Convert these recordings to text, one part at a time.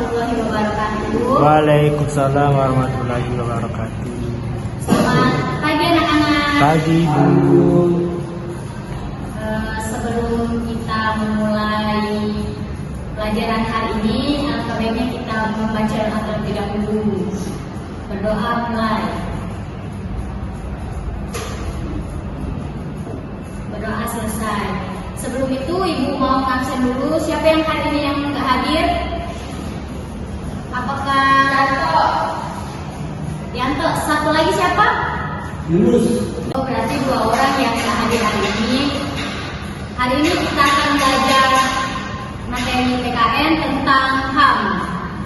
warahmatullahi wabarakatuh. Waalaikumsalam warahmatullahi wabarakatuh. Selamat pagi anak-anak. Pagi Bu. Sebelum kita memulai pelajaran hari ini, alangkah baiknya kita membaca doa terlebih dahulu. Berdoa mulai. Berdoa selesai. Sebelum itu Ibu mau absen dulu. Siapa yang hari ini yang nggak hadir? Apakah Yanto? Satu lagi siapa? Yunus. Oh, berarti 2 orang yang nggak hadir hari ini. Hari ini kita akan belajar materi PKN tentang HAM.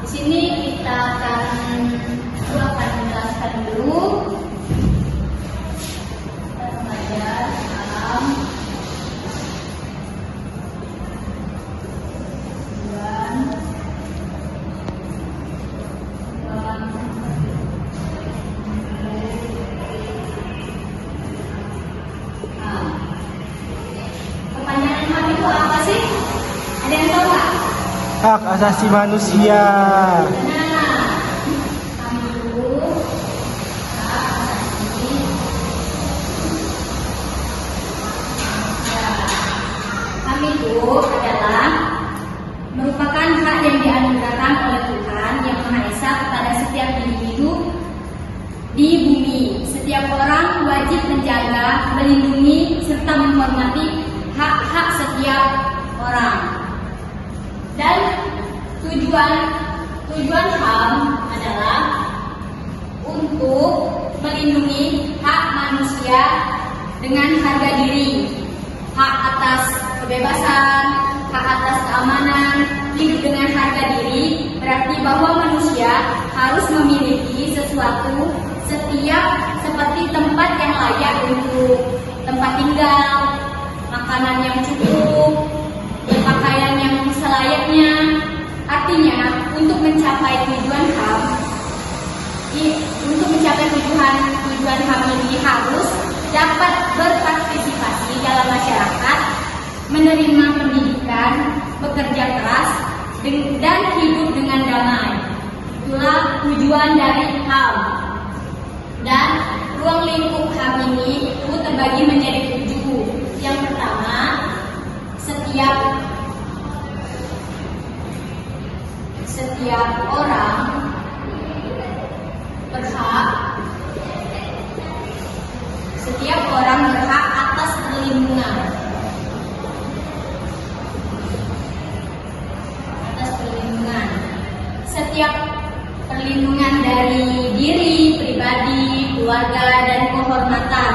Di sini kita akan menjelaskan dulu. Kita belajar HAM. Kepanjangan HAM itu apa sih? Ada yang tahu nggak? Hak asasi manusia. Nah, HAM itu hak asasi manusia. HAM itu adalah merupakan hak yang dianugerahkan oleh Tuhan Yang Maha Esa kepada setiap individu di bumi. Setiap orang wajib menjaga, melindungi, serta menghormati hak-hak setiap orang. Dan tujuan HAM adalah untuk melindungi hak manusia dengan harga diri, hak atas kebebasan, hak atas keamanan, hidup dengan harga diri. Berarti bahwa manusia harus memiliki sesuatu seperti tempat yang layak untuk tempat tinggal, makanan yang cukup, pakaian yang selayaknya. Artinya untuk mencapai tujuan HAM, tujuan HAM ini harus dapat berpartisipasi dalam masyarakat, menerima pendidikan, bekerja keras, dan hidup dengan damai. Itulah tujuan dari HAM. Dan ruang lingkup HAM ini itu terbagi menjadi 7. Yang pertama, setiap orang berhak atas perlindungan. Setiap perlindungan dari diri, pribadi, keluarga, dan kehormatan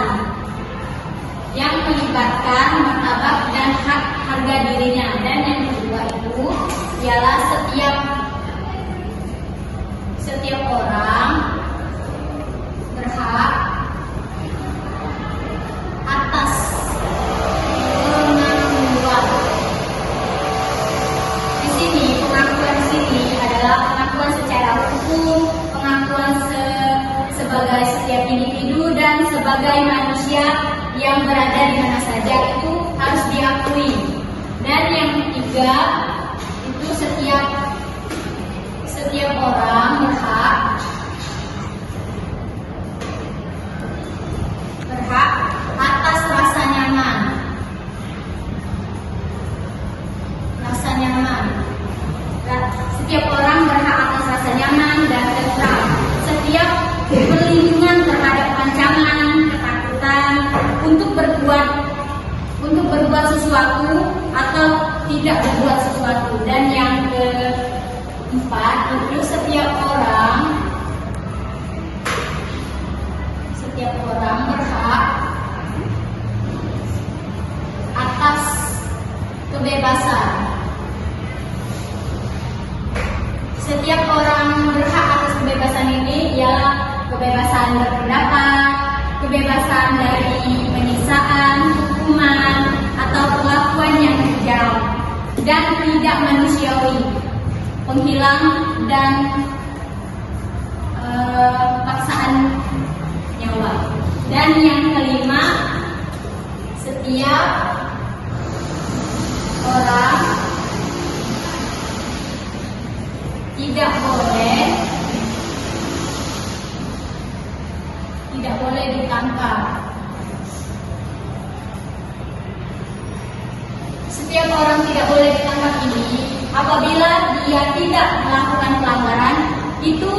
yang melibatkan martabat dan hak harga dirinya. Dan yang kedua itu ialah setiap orang berhak atas pengakuan. Di sini pengakuan adalah pengakuan secara hukum, pengakuan sebagai setiap individu dan sebagai manusia yang berada di mana saja itu harus diakui. Dan yang ketiga itu setiap orang berhak atas rasa nyaman. Setiap orang berhak atas rasa nyaman dan tentram. Setiap perlindungan terhadap ancaman, ketakutan untuk berbuat sesuatu atau tidak berbuat sesuatu. Dan yang keempat itu setiap orang berhak atas kebebasan. Setiap orang berhak atas kebebasan ini ialah kebebasan berpendapat, kebebasan dari penyiksaan, hukuman, atau perlakuan yang kejam dan tidak manusiawi, penghilang dan paksaan nyawa. Dan yang kelima, setiap orang tidak boleh ditangkap. Setiap orang tidak boleh ditangkap ini apabila dia tidak melakukan pelanggaran, itu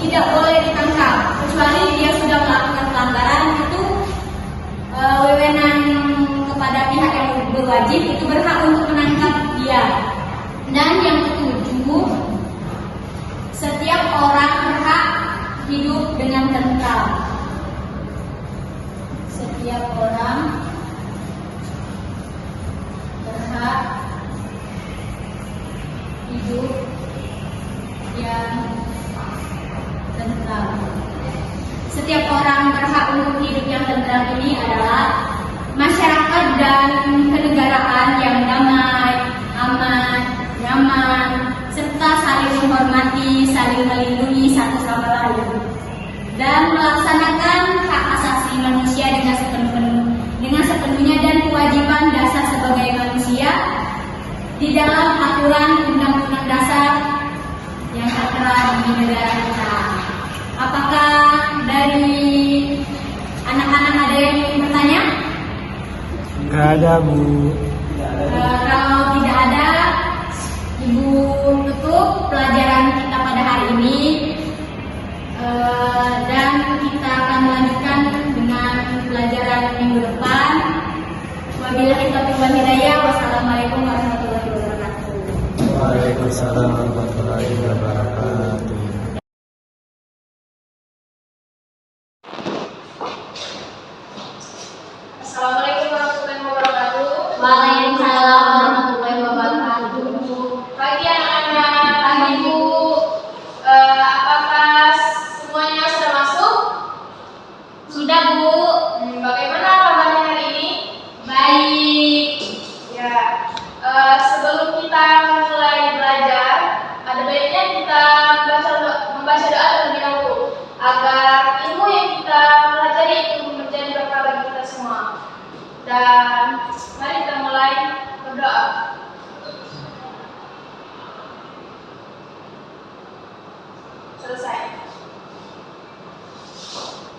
tidak boleh ditangkap. Kecuali dia sudah melakukan pelanggaran, itu wewenang kepada pihak yang berwajib itu berhak untuk menangkap dia. Dan yang ketujuh, setiap orang berhak hidup dengan tentram. Setiap orang berhak hidup yang tentram. Setiap orang berhak untuk hidup yang tentram ini adalah masyarakat dan kenegaraan yang damai, aman, nyaman, serta saling menghormati, saling melindungi satu sama lain, dan melaksanakan hak asasi manusia dengan sepenuhnya dan kewajiban dasar sebagai manusia di dalam aturan Undang-Undang Dasar yang tertera di negara kita. Apakah dari anak-anak ada yang ingin bertanya? Nggak ada, Bu. Kalau tidak ada, Ibu tutup pelajaran kita pada hari ini, dan kita akan melanjutkan dengan pelajaran minggu depan. Wabillahi taufiq wal hidayah. Wassalamualaikum warahmatullahi wabarakatuh. Waalaikumsalam warahmatullahi wabarakatuh. Assalamualaikum warahmatullahi wabarakatuh. Waalaikumsalam warahmatullahi wabarakatuh. Pagi anak-anak, pagi Bu. Apakah semuanya sudah masuk? Sudah, Bu. Bagaimana kabarnya hari ini? Baik. Ya. Sebelum kita mulai belajar, ada baiknya kita membaca doa terlebih dahulu agar ilmu yang kita pelajari itu menjadi berkah bagi kita semua. Dan mari kita mulai berdoa. Selesai.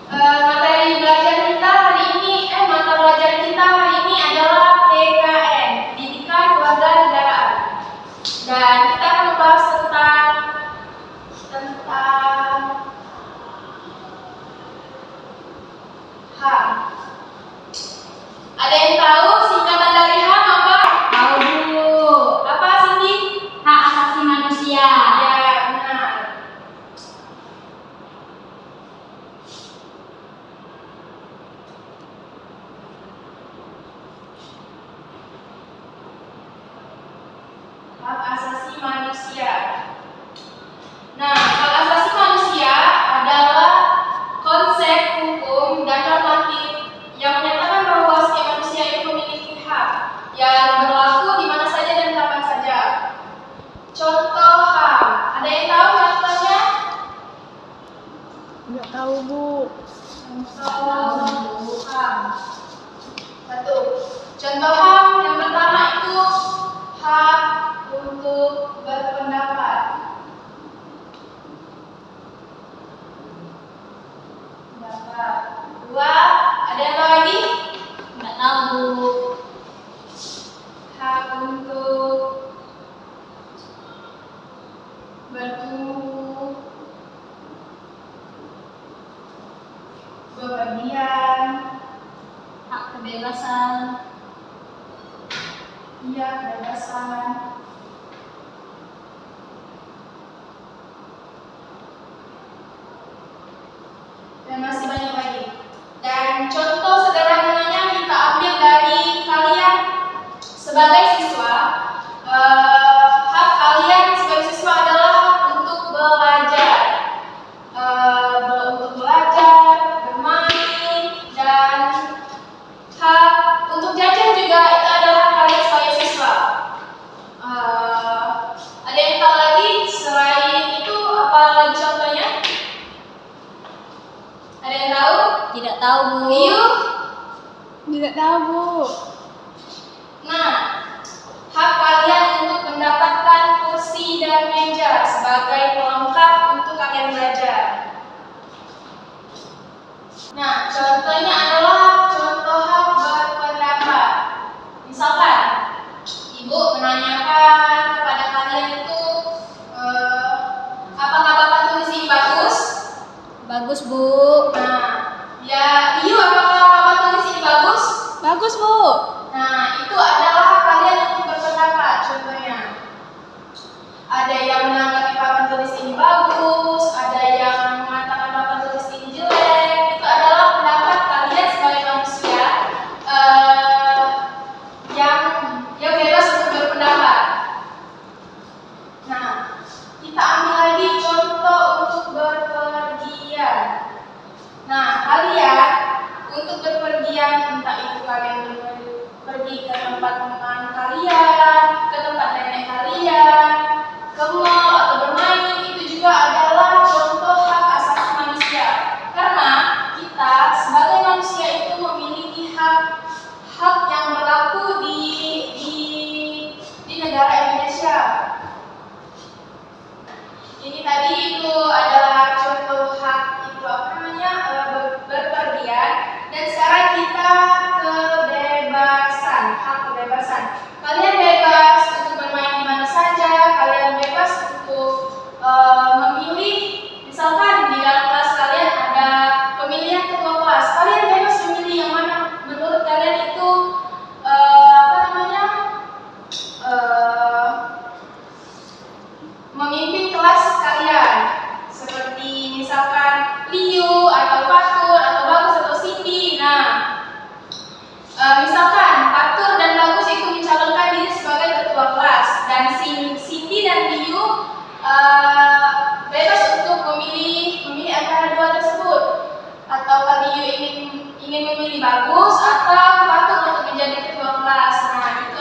Materi belajar kita hari ini, mata pelajaran kita hari ini adalah PKN, Pendidikan Kewarganegaraan. Dan kita akan membahas tentang HAM. Ada yang tahu singkatan dari HAM apa? Tahu, Bu. Apa, Cindy? Hak asasi manusia. Ya, benar. Hak asasi manusia. Nah, hak asasi manusia adalah konsep hukum dan normatif yang menyatakan bahwa setiap manusia itu memiliki hak yang berlaku di mana saja dan kapan saja. Contoh HAM. Ada yang tahu contohnya? Nggak tahu, Bu. Contoh HAM. Satu. Contoh HAM yang pertama itu hak untuk berpendapat. Dua, ada yang tahu lagi? Nggak tahu, Bu. Hak untuk bertumbuh, bepergian, Hak kebebasan. iya, kebebasan. Dan masih banyak lagi. Dan contoh sederhananya kita ambil dari kalian sebagai siswa. Hak kalian sebagai siswa adalah untuk belajar, bermain, dan hak untuk jajan juga itu adalah hak kalian sebagai siswa. Ada yang tahu lagi selain itu apa lagi contohnya? Ada yang tahu? Tidak tahu, Bu. Iu? Tidak tahu, Bu. Nah, hak kalian untuk mendapatkan kursi dan meja sebagai pelengkap untuk kalian belajar. Nah, contohnya adalah contoh hak berpendapat. Misalkan, Ibu menanyakan kepada kalian itu, apakah Bapak tulis ini bagus? Bagus, Bu. Nah, ya, Iu, apakah Bapak tulis ini bagus? Bagus, Bu. Nah, itu adalah kalian yang berpendapat. Contohnya, ada yang menanggapi Bapak tulis ini bagus, ada yang mengatakan Bapak tulis ini jelek. Itu adalah pendapat kalian sebagai manusia yang bebas untuk berpendapat. Nah, kita ambil lagi contoh untuk berpergian. Nah, kalian untuk berpergian, entah itu kalian pergi ke tempat teman kalian, ke tempat nenek kalian, ke mall atau bermain, itu juga adalah contoh hak asasi manusia. Karena kita sebagai manusia itu memiliki hak yang berlaku di negara Indonesia. Ini tadi itu adalah contoh hak itu berpergian, dan sekarang kita kebebasan, hak kebebasan. Kalian bebas untuk bermain di mana saja, kalian bebas untuk memilih. Misalkan di dalam kelas kalian ada pemilihan ketua kelas, kalian bebas memilih yang mana menurut kalian itu memimpin kelas kalian, seperti misalkan Liu atau Fatur atau Bagus atau Cindy. Nah, misalkan Fatur dan Bagus itu mencalonkan diri sebagai ketua kelas, dan Cindy dan Liu bebas untuk memilih antara dua tersebut. Atau kalau Liu ingin memilih Bagus atau Fatur untuk menjadi ketua kelas. Nah, itu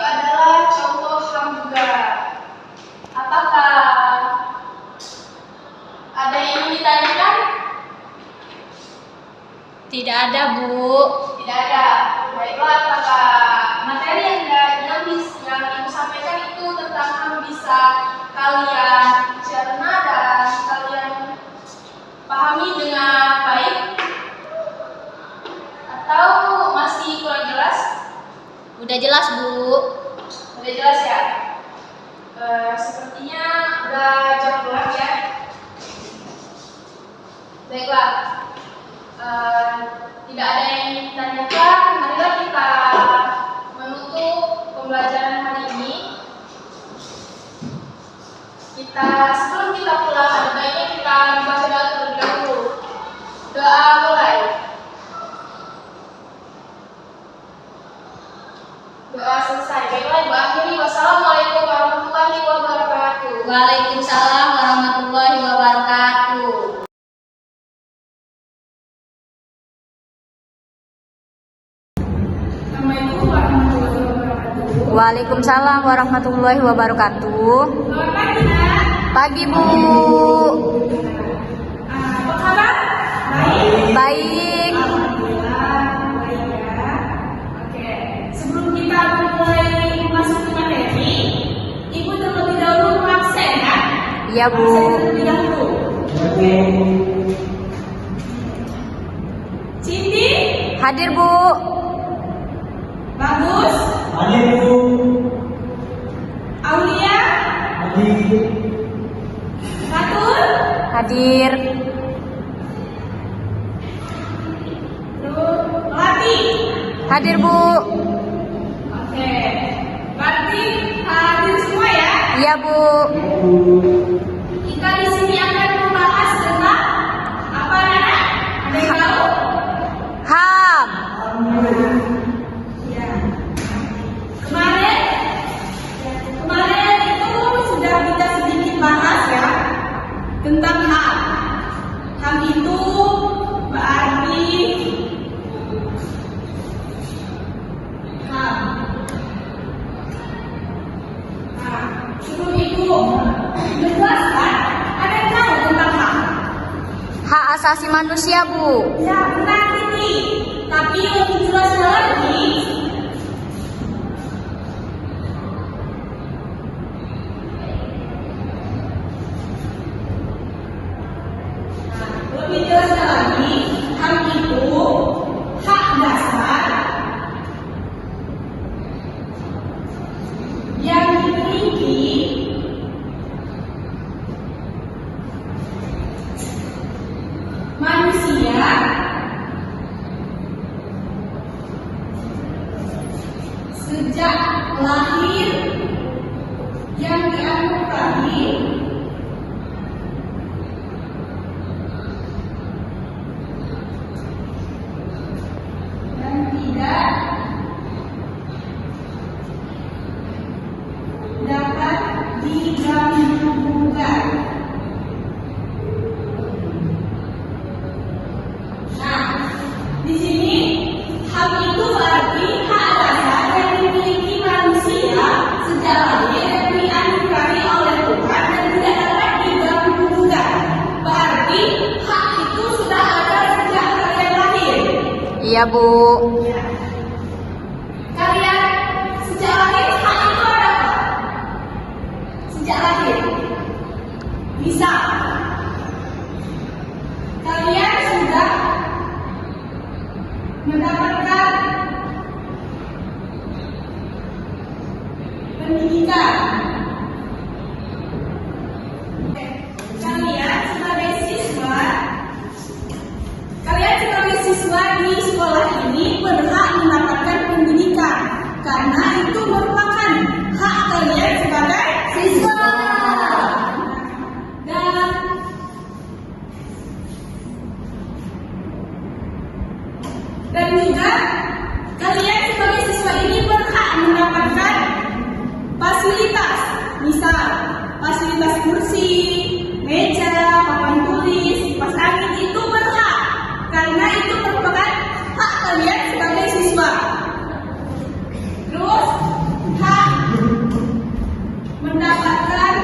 adalah contoh HAM juga. Apakah ada yang ingin ditanyakan? Tidak ada, Bu. Tidak ada. Baiklah, apakah materi yang Ibu sampaikan itu tentang HAM bisa kalian cerna dan kalian pahami dengan baik? Atau masih kurang jelas? Udah jelas, Bu. Udah jelas ya? Sepertinya udah jam pulang ya. Baiklah, tidak ada yang ingin ditanyakan. Marilah kita menutup pembelajaran hari ini. Sebelum kita pulang, ada baiknya kita membaca doa terlebih dahulu. Doa mulai. Doa selesai. Baiklah, Ibu akhiri. Wassalamualaikum warahmatullahi wabarakatuh. Waalaikumsalam warahmatullahi wabarakatuh. Assalamualaikum warahmatullahi wabarakatuh. Waalaikumsalam warahmatullahi wabarakatuh. Selamat pagi, Nak. Pagi, Bu. Apa kabar? Baik. Baik. Alhamdulillah, baik ya. Oke, sebelum kita mulai masuk ke materi, Ibu terlebih dahulu absen kan? Iya, Bu. Absen terlebih dahulu. Cindy, Hadir, Bu. Bagus, Hadir, Bu. Aulia, Hadir. Fatur, Hadir. Melati. Hadir, Bu. Oke, berarti hadir semua ya? Iya, Bu. Kita di sini akan membahas tentang apa, Nana? Ada yang tahu? HAM. Ya. Kemarin itu sudah kita sedikit bahas ya tentang HAM. HAM itu berarti HAM. Nah, sebelum itu jelaskan, ada yang tahu tentang HAM? Hak asasi manusia, Bu. Ya, benar ini. Tapi lebih jelasnya lagi, lahir, yang dianugerahi, dan tidak dapat diganggu-gugat. Nah, di sini hak itu berarti hak dasar yang dimiliki manusia sejak lahir dan dianugerahi oleh Tuhan dan tidak dapat diganggu-gugat. Berarti hak itu sudah ada sejak kalian lahir. Iya, Bu. Kalian sejak lahir hak itu ada apa? Sejak lahir. Bisa. Kalian sudah mendapatkan pendidikan. Kalian sebagai siswa di sekolah ini berhak mendapatkan pendidikan karena itu merupakan hak kalian sebagai siswa. Dan juga kalian sebagai siswa ini berhak mendapatkan fasilitas, misal fasilitas kursi, meja, papan tulis, kipas angin itu berhak karena itu merupakan hak kalian sebagai siswa. Terus hak mendapatkan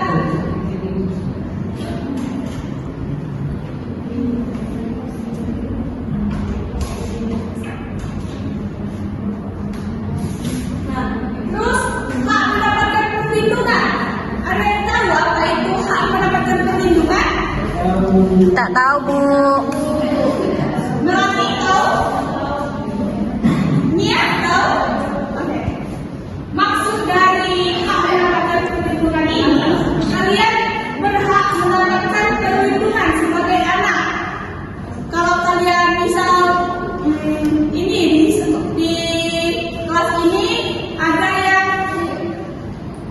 perlindungan. Ada yang tahu apa itu hak mendapatkan perlindungan? Tak tahu, Bu. Melati tahu? Niat tahu? Oke. Maksud dari hak mendapatkan perlindungan ini, kalian berhak mendapatkan perlindungan sebagai anak. Kalau kalian misal ini di kelas ini ada yang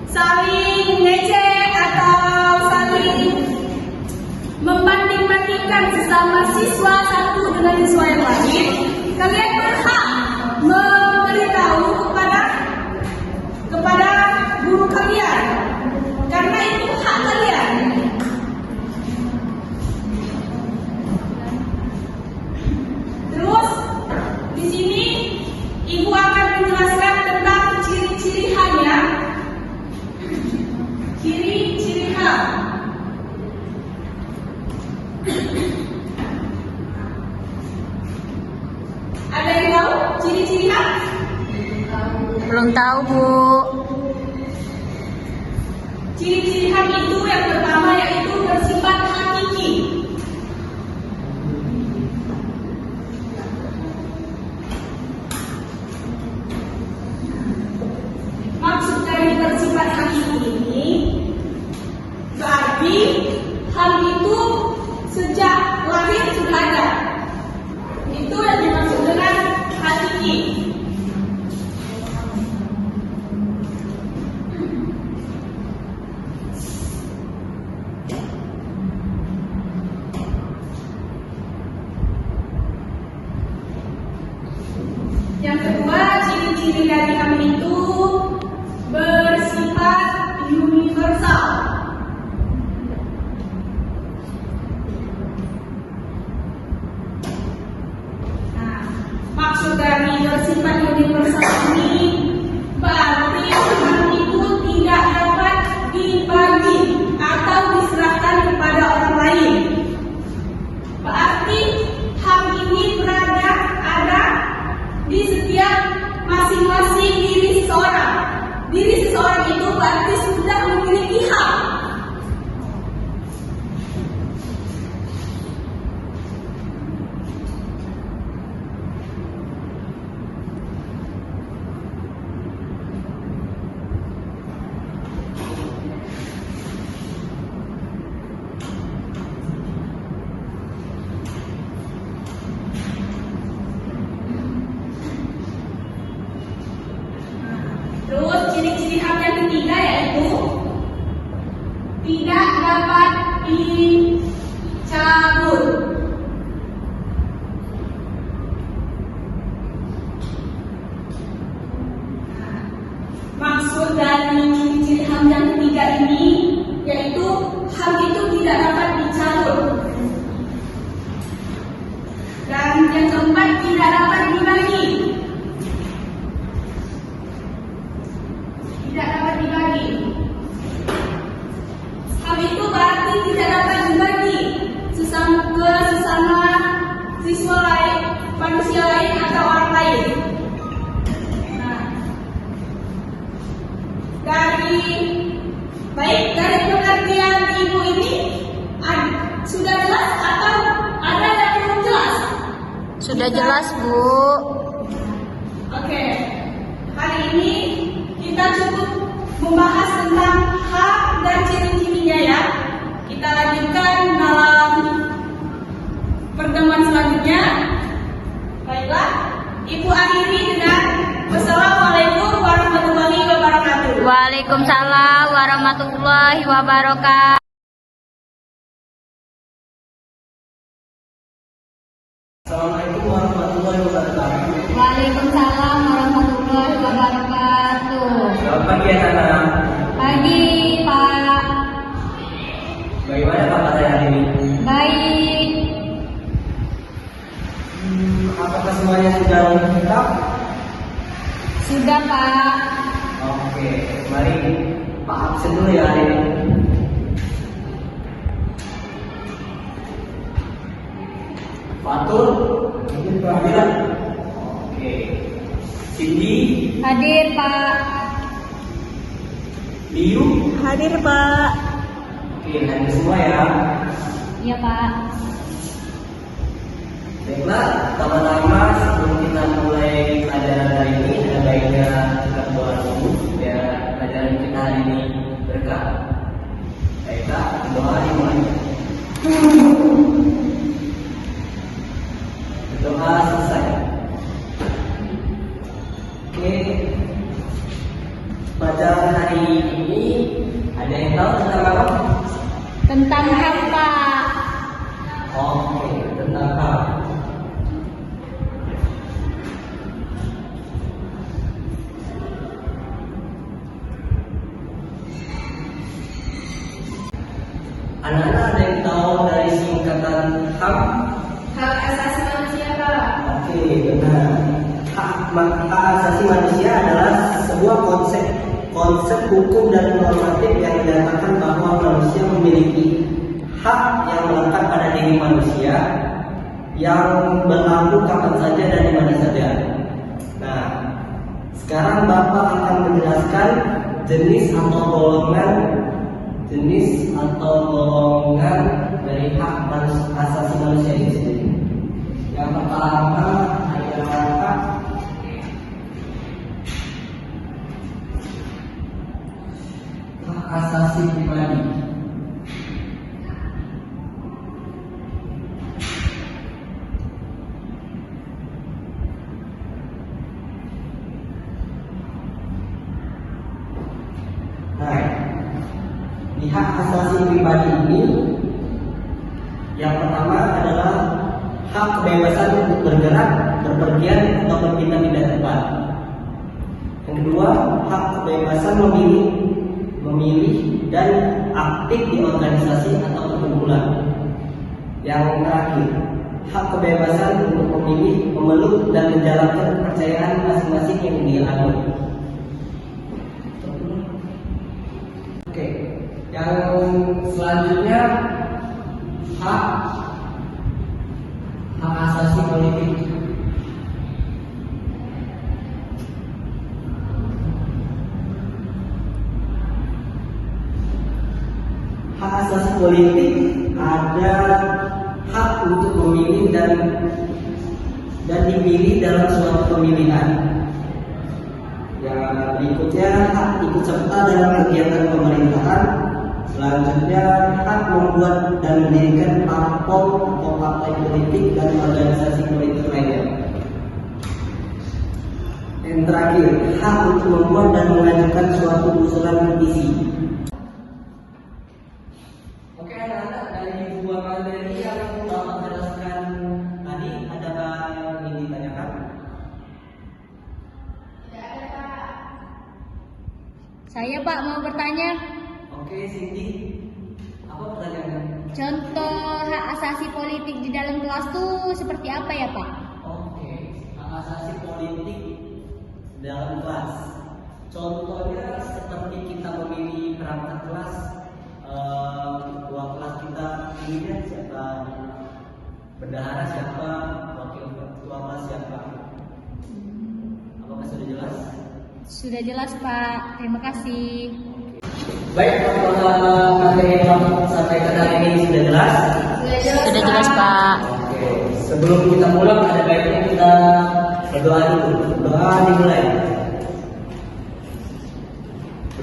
saling ngecek atau saling membanding-bandingkan sesama siswa satu dengan siswa yang lain, kalian berhak memberitahu kepada guru kalian karena itu hak kalian. Terus di sini ibu akan menjelaskan tentang ciri-ciri haknya. Ciri-ciri hak. Ada yang tahu ciri-ciri hak? Belum tahu, Bu. Ciri-ciri hak itu yang pertama yaitu bersifat hakiki. Maksud dari bersifat hakiki ini berarti hal itu sejak lahir sudah ada. Itu yang dimaksud dengan hakiki. Yang kedua, ciri-ciri dari hak itu bersifat universal. Nah, maksud dari bersifat universal ini berarti hak itu tidak dapat dibagi atau diserahkan kepada orang lain. Berarti hak ini ada di setiap masing-masing diri seseorang. Diri seseorang Sudah jelas, Bu. Oke, hari ini kita cukup membahas tentang hak dan ciri-cirinya ya. Kita lanjutkan dalam pertemuan selanjutnya. Baiklah, Ibu akhiri dengan wassalamualaikum warahmatullahi wabarakatuh. Waalaikumsalam warahmatullahi wabarakatuh. Assalamualaikum warahmatullahi wabarakatuh. Waalaikumsalam warahmatullahi wabarakatuh. Selamat pagi anak-anak. Pagi, Pak. Bagaimana kabar hari ini? Baik. Apakah semuanya sudah lengkap? Sudah, Pak. Oke, mari Pak absen dulu ya hari ini. Fatul, mungkin perhatian. Oke. Cindy, Hadir, Pak. Liu, Hadir, Pak. oke, hadir semua ya. Iya, Pak. Baiklah, pertama-tama sebelum kita mulai pelajaran hari ini, ada baiknya kita berdoa dulu biar pelajaran kita hari ini berkah. Baiklah, doa dimulai. Doa selesai. Oke, pelajaran hari ini ada yang tahu tentang apa? Tentang hak, Pak. Oke, tentang hak. Anak-anak ada yang tahu dari singkatan HAM? Hak asasi manusia, Pak. Oke, benar. Hak asasi manusia adalah sebuah konsep hukum dan normatif yang menyatakan bahwa manusia memiliki hak yang melekat pada diri manusia yang berlaku kapan saja dan di mana saja. Nah, sekarang Bapak akan menjelaskan jenis atau golongan dari hak asasi manusia itu sendiri. Yang pertama adalah hak asasi pribadi. Nah, di hak asasi pribadi ini, yang pertama adalah hak kebebasan untuk bergerak, berpergian, atau berpindah-pindah tempat. Yang kedua, hak kebebasan memilih dan aktif di organisasi atau perkumpulan. Yang terakhir, hak kebebasan untuk memilih, memeluk, dan menjalankan kepercayaan masing-masing yang dia anut. Oke, yang selanjutnya hak asasi politik. Hak asasi politik ada hak untuk memilih dan dipilih dalam suatu pemilihan. Yang berikutnya hak ikut serta dalam kegiatan pemerintahan. Selanjutnya hak membuat dan mendirikan parpol atau partai politik dan organisasi politik lainnya. Yang terakhir, hak untuk membuat dan mengajukan suatu usulan petisi. Oke, anak-anak, dari dua materi yang Bapak jelaskan tadi, adakah yang ingin ditanyakan? Tidak ada, Pak. Saya, Pak, mau bertanya. Oke, Cindy, apa pertanyaannya? Contoh hak asasi politik di dalam kelas tuh seperti apa ya, Pak? Oke, hak asasi politik dalam kelas. Contohnya seperti kita memilih perangkat kelas, ketua kelas kita pilihnya siapa, bendahara siapa, wakil ketua kelas siapa. Apakah sudah jelas? Sudah jelas, Pak. Terima kasih. Baik, materi yang Bapak sampaikan hari ini sudah jelas? Sudah jelas, Pak. Oke, Sebelum kita pulang ada baiknya kita berdoa dulu. Doa dimulai.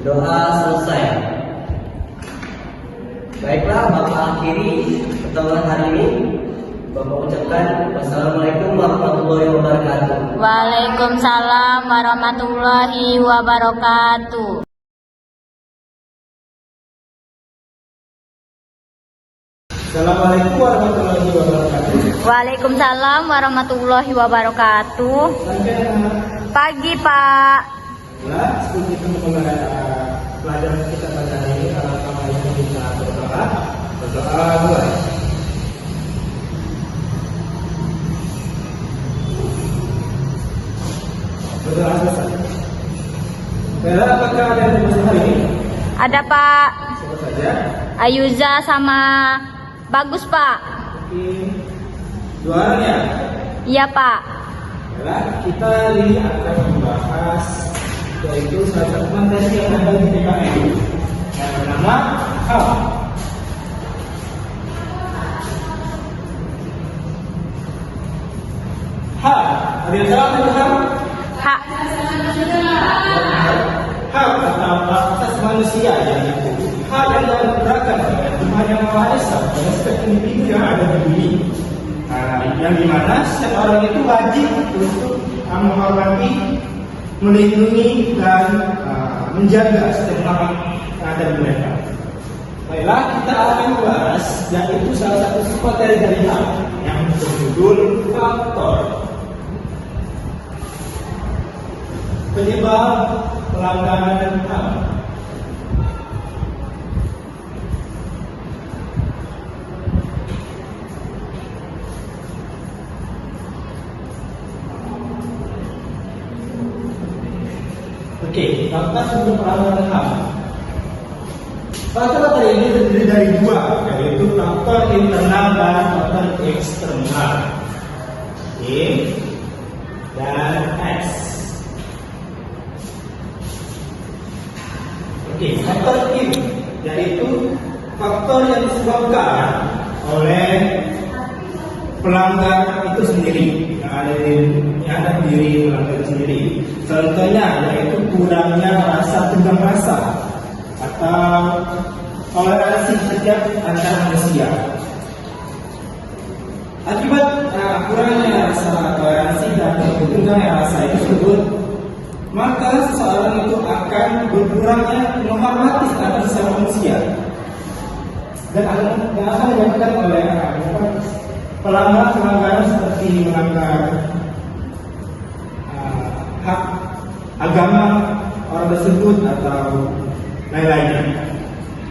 Doa selesai. Baiklah, Bapak akhiri pertemuan hari ini. Bapak ucapkan wassalamualaikum warahmatullahi wabarakatuh. Waalaikumsalam warahmatullahi wabarakatuh. Assalamualaikum warahmatullahi wabarakatuh. Waalaikumsalam warahmatullahi wabarakatuh. Pagi, Pak. Nah, sebelum kita memulai pelajaran kita pada hari ini, sama yang kita berdoa mulai. Berdoa selesai. Bella, apakah ada yang dimaksud hari ini? Ada, Pak. Siapa saja? Ayuza sama Bagus, Pak. Oke. Dua orang ya? Iya, Pak. Bella, kita hari ini akan membahas yaitu salah satu materi yang ada di PKN yang bernama HAM. HAM. Ada yang salah dengan HAM? Hak. Hak atau hak asasi manusia yaitu hak yang dianugerahkan oleh Tuhan Yang Maha Esa pada setiap individu yang ada di bumi. Yang dimana setiap orang itu wajib untuk menghormati, melindungi dan menjaga setiap hak yang ada di mereka. Baiklah, kita akan bahas yaitu salah satu materi dari hak yang berjudul faktor penyebab pelanggaran HAM. Oke, faktor sebelum pelanggaran HAM. Faktor ini terdiri dari dua, yaitu faktor internal dan faktor eksternal. Oke, dan X. Oke, faktor ini yaitu faktor yang disebabkan oleh pelanggar itu sendiri, yang ada di diri pelanggar itu sendiri. Contohnya yaitu kurangnya rasa tegang rasa atau toleransi setiap antar manusia. Akibat kurangnya rasa toleransi dan tegangnya rasa itu tersebut, maka seseorang itu akan berkurangnya menghormati antar sesama manusia dan akan menyebabkan oleh pelanggaran seperti melanggar hak agama orang tersebut atau lain-lainnya.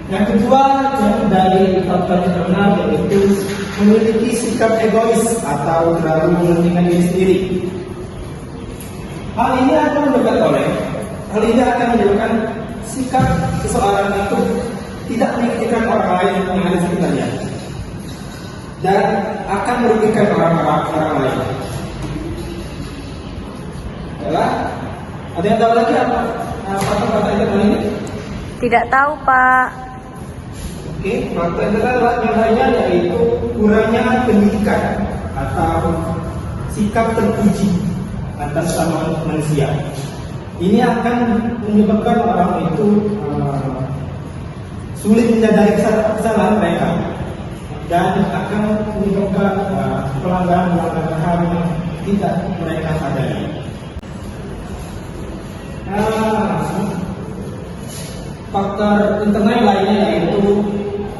Yang kedua dari faktor eksternal yaitu memiliki sikap egois atau terlalu mementingkan diri sendiri. Hal ini akan menyebabkan sikap seseorang itu tidak memikirkan orang lain yang ada di sekitarnya dan akan merugikan orang lain. Yalah, ada yang tahu lagi apa faktor internal ini? Tidak tahu, Pak. Oke, faktor internal yang lainnya yaitu kurangnya pendidikan atau sikap terpuji antar sesama manusia. Ini akan menyebabkan orang itu sulit menyadari kesalahan mereka dan akan menyebabkan pelanggaran HAM yang tidak mereka sadari. Faktor internal lainnya yaitu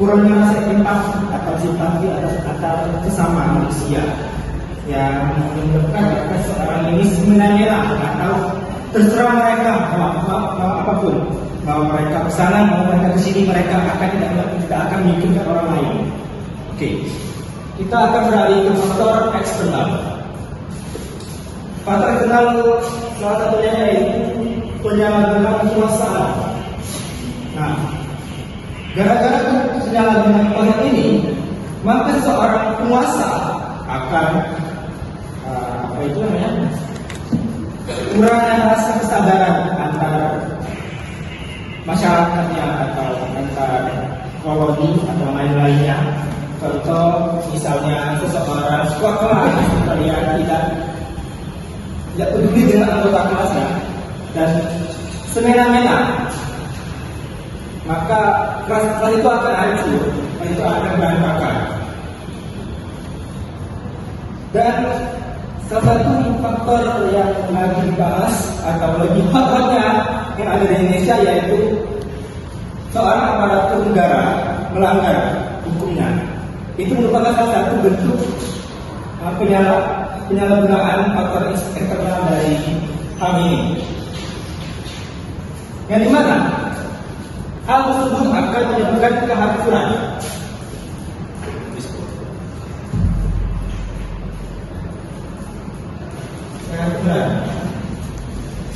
kurangnya rasa empati atau simpati antar sesama manusia yang menyebabkan seorang ini sebenarnya atau terserah mereka mau apapun, mau mereka ke sana, mau mereka ke sini, mereka akan tidak akan memikirkan orang lain. Oke, kita akan beralih ke faktor eksternal. Faktor eksternal salah satunya yaitu penyalahgunaan kekuasaan. Nah, gara-gara penyalahgunaan kekuasaan ini, maka seorang penguasa akan kurangnya rasa kesadaran antara masyarakatnya atau antar koloni atau lain-lainnya Contoh misalnya seseorang ketua kelas kalian tidak peduli dengan anggota kelasnya dan semena-mena, maka kelas itu akan hancur, itu akan berantakan. Dan salah satu faktor yang lagi dibahas atau lebih banyak yang ada di Indonesia yaitu seorang aparatur negara melanggar hukumnya. Itu merupakan salah satu bentuk penyalahgunaan faktor eksternal dari hal ini. Yang dimana hal tersebut akan menyebabkan kehancuran.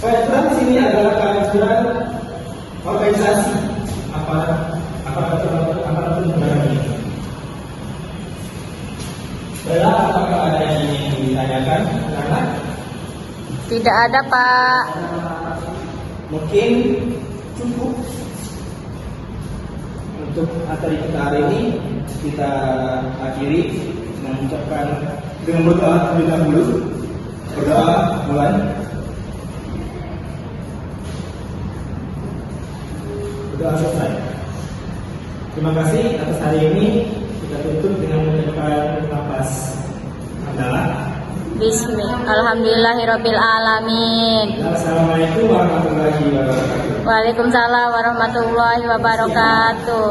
Kehancuran di sini adalah kehancuran organisasi aparatur negara ini. Bella, apakah ada yang ingin ditanyakan? Anak? Tidak ada, Pak. Mungkin cukup untuk materi kita hari ini. Kita akhiri dengan mengucapkan dengan berdoa terlebih dahulu. Berdoa mulai. Berdoa selesai. Terima kasih atas hari ini. Kita tutup dengan mengucapkan nafas hamdalah. Bismillah. Alhamdulillahirabbil alamin. Assalamualaikum warahmatullahi wabarakatuh. Waalaikumsalam warahmatullahi wabarakatuh.